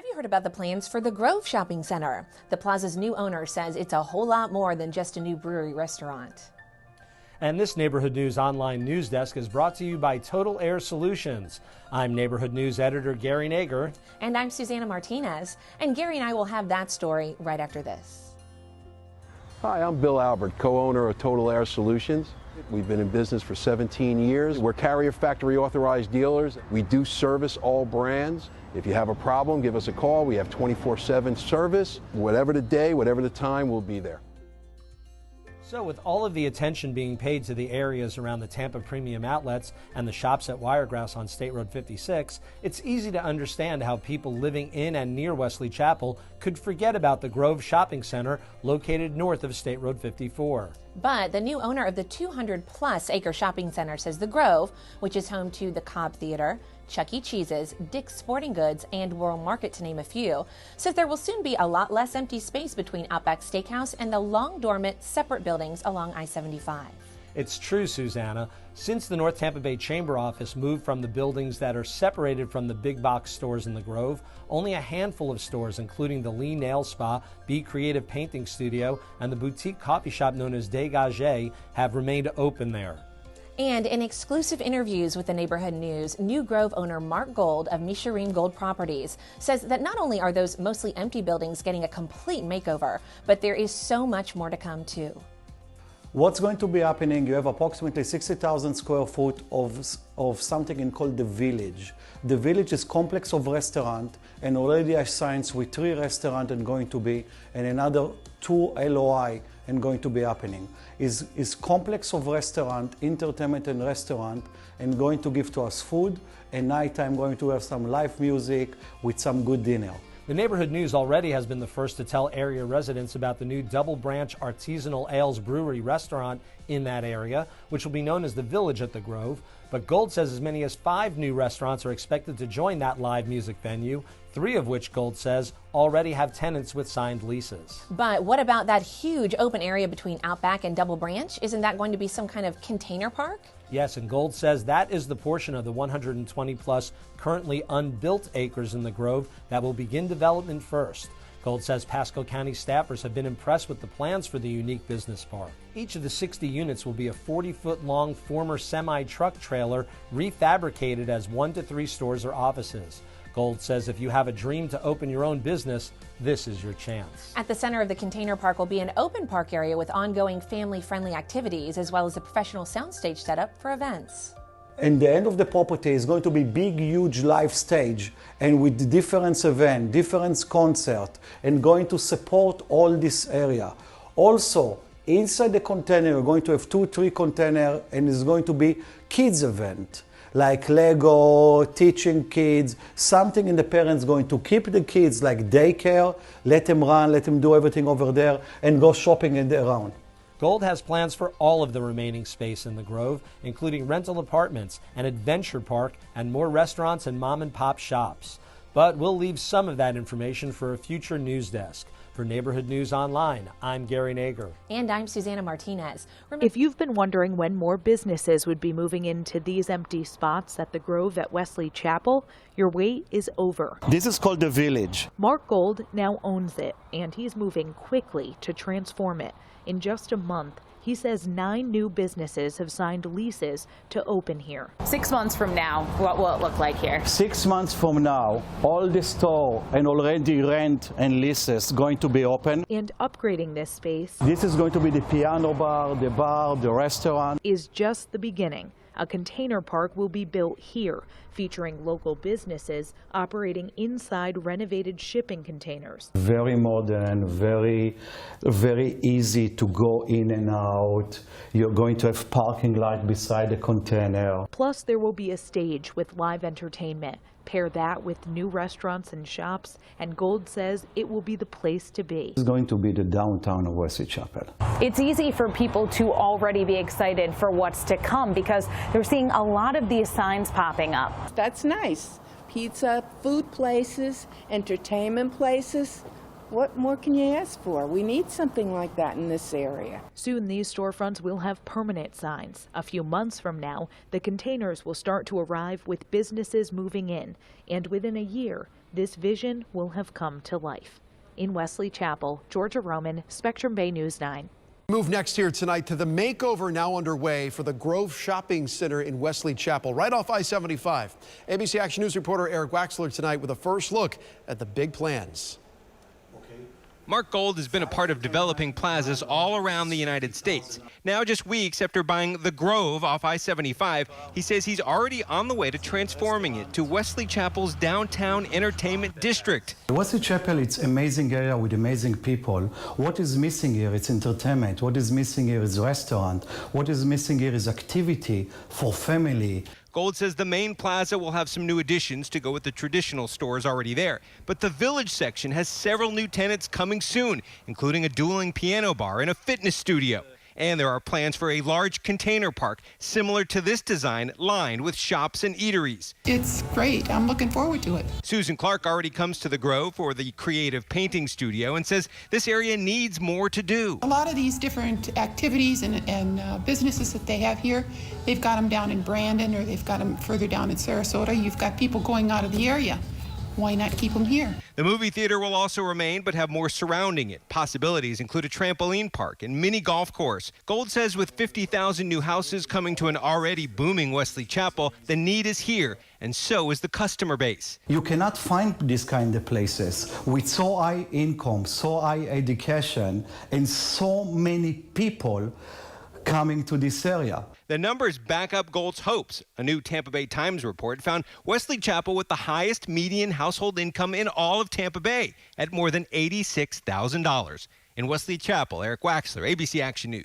Have you heard about the plans for the Grove Shopping Center? The plaza's new owner says it's a whole lot more than just a new brewery restaurant. And this Neighborhood News online news desk is brought to you by Total Air Solutions. I'm Neighborhood News editor Gary Nager. And I'm Susanna Martinez. And Gary and I will have that story right after this. Hi, I'm Bill Albert, co-owner of Total Air Solutions. We've been in business for 17 years. We're Carrier Factory authorized dealers. We do service all brands. If you have a problem, give us a call. We have 24/7 service. Whatever the day, whatever the time, we'll be there. So with all of the attention being paid to the areas around the Tampa Premium Outlets and the shops at Wiregrass on State Road 56, it's easy to understand how people living in and near Wesley Chapel could forget about the Grove Shopping Center located north of State Road 54. But the new owner of the 200-plus acre shopping center says the Grove, which is home to the Cobb Theater, Chuck E. Cheese's, Dick's Sporting Goods, and World Market, to name a few, says there will soon be a lot less empty space between Outback Steakhouse and the long dormant separate buildings along I-75. It's true, Susanna. Since the North Tampa Bay Chamber office moved from the buildings that are separated from the big box stores in the Grove, only a handful of stores, including the Lee Nail Spa, Be Creative Painting Studio, and the boutique coffee shop known as Dégagé, have remained open there. And in exclusive interviews with the Neighborhood News, new Grove owner Mark Gold of Misharim Gold Properties says that not only are those mostly empty buildings getting a complete makeover, but there is so much more to come too. What's going to be happening, you have approximately 60,000 square foot of something called the Village. The Village is complex of restaurant, and already I signed with 3 restaurants and going to be, and another 2 LOI and going to be happening. Is complex of restaurant, entertainment and restaurant, and going to give to us food, and nighttime going to have some live music with some good dinner. The Neighborhood News already has been the first to tell area residents about the new Double Branch Artisanal Ales Brewery restaurant in that area, which will be known as the Village at the Grove. But Gold says as many as 5 new restaurants are expected to join that live music venue, 3 of which, Gold says, already have tenants with signed leases. But what about that huge open area between Outback and Double Branch? Isn't that going to be some kind of container park? Yes, and Gold says that is the portion of the 120-plus currently unbuilt acres in the Grove that will begin development first. Gold says Pasco County staffers have been impressed with the plans for the unique business park. Each of the 60 units will be a 40-foot-long former semi-truck trailer refabricated as 1 to 3 stores or offices. Gold says if you have a dream to open your own business, this is your chance. At the center of the container park will be an open park area with ongoing family-friendly activities, as well as a professional soundstage setup for events. And the end of the property is going to be big, huge live stage, and with different event, different concert, and going to support all this area. Also, inside the container, we're going to have 2-3 containers, and it's going to be kids event, like Lego, teaching kids, something in the parents going to keep the kids like daycare, let them run, let them do everything over there, and go shopping around. Gold has plans for all of the remaining space in the Grove, including rental apartments, an adventure park, and more restaurants and mom-and-pop shops. But we'll leave some of that information for a future news desk. For Neighborhood News Online, I'm Gary Nager. And I'm Susanna Martinez. If you've been wondering when more businesses would be moving into these empty spots at the Grove at Wesley Chapel, your wait is over. This is called the Village. Mark Gold now owns it, and he's moving quickly to transform it. In just a month, he says 9 new businesses have signed leases to open here. 6 months from now, what will it look like here? 6 months from now, all the store and already rent and leases going to be open. And upgrading this space, this is going to be the piano bar, the restaurant, is just the beginning. A container park will be built here, featuring local businesses operating inside renovated shipping containers. Very modern, very easy to go in and out. You're going to have parking lot beside the container. Plus, there will be a stage with live entertainment. Pair that with new restaurants and shops, and Gold says it will be the place to be. It's going to be the downtown of Wesley Chapel. It's easy for people to already be excited for what's to come because they're seeing a lot of these signs popping up. That's nice. Pizza, food places, entertainment places. What more can you ask for? We need something like that in this area. Soon these storefronts will have permanent signs. A few months from now, the containers will start to arrive with businesses moving in. And within a year, this vision will have come to life. In Wesley Chapel, Georgia Roman, Spectrum Bay News 9. Move next here tonight to the makeover now underway for the Grove Shopping Center in Wesley Chapel, right off I-75. ABC Action News reporter Eric Waxler tonight with a first look at the big plans. Mark Gold has been a part of developing plazas all around the United States. Now, just weeks after buying the Grove off I-75, he says he's already on the way to transforming it to Wesley Chapel's downtown entertainment district. Wesley Chapel, it's an amazing area with amazing people. What is missing here is entertainment. What is missing here is restaurant. What is missing here is activity for family. Gold says the main plaza will have some new additions to go with the traditional stores already there. But the Village section has several new tenants coming soon, including a dueling piano bar and a fitness studio. And there are plans for a large container park similar to this design, lined with shops and eateries. It's great. I'm looking forward to it. Susan Clark already comes to the Grove for the creative painting studio and says this area needs more to do. A lot of these different activities and businesses that they have here, they've got them down in Brandon or they've got them further down in Sarasota. You've got people going out of the area. Why not keep them here? The movie theater will also remain, but have more surrounding it. Possibilities include a trampoline park and mini golf course. Gold says with 50,000 new houses coming to an already booming Wesley Chapel, the need is here, and so is the customer base. You cannot find these kind of places with so high income, so high education, and so many people coming to this area. The numbers back up Gold's hopes. A new Tampa Bay Times report found Wesley Chapel with the highest median household income in all of Tampa Bay at more than $86,000. In Wesley Chapel, Eric Waxler, ABC Action News.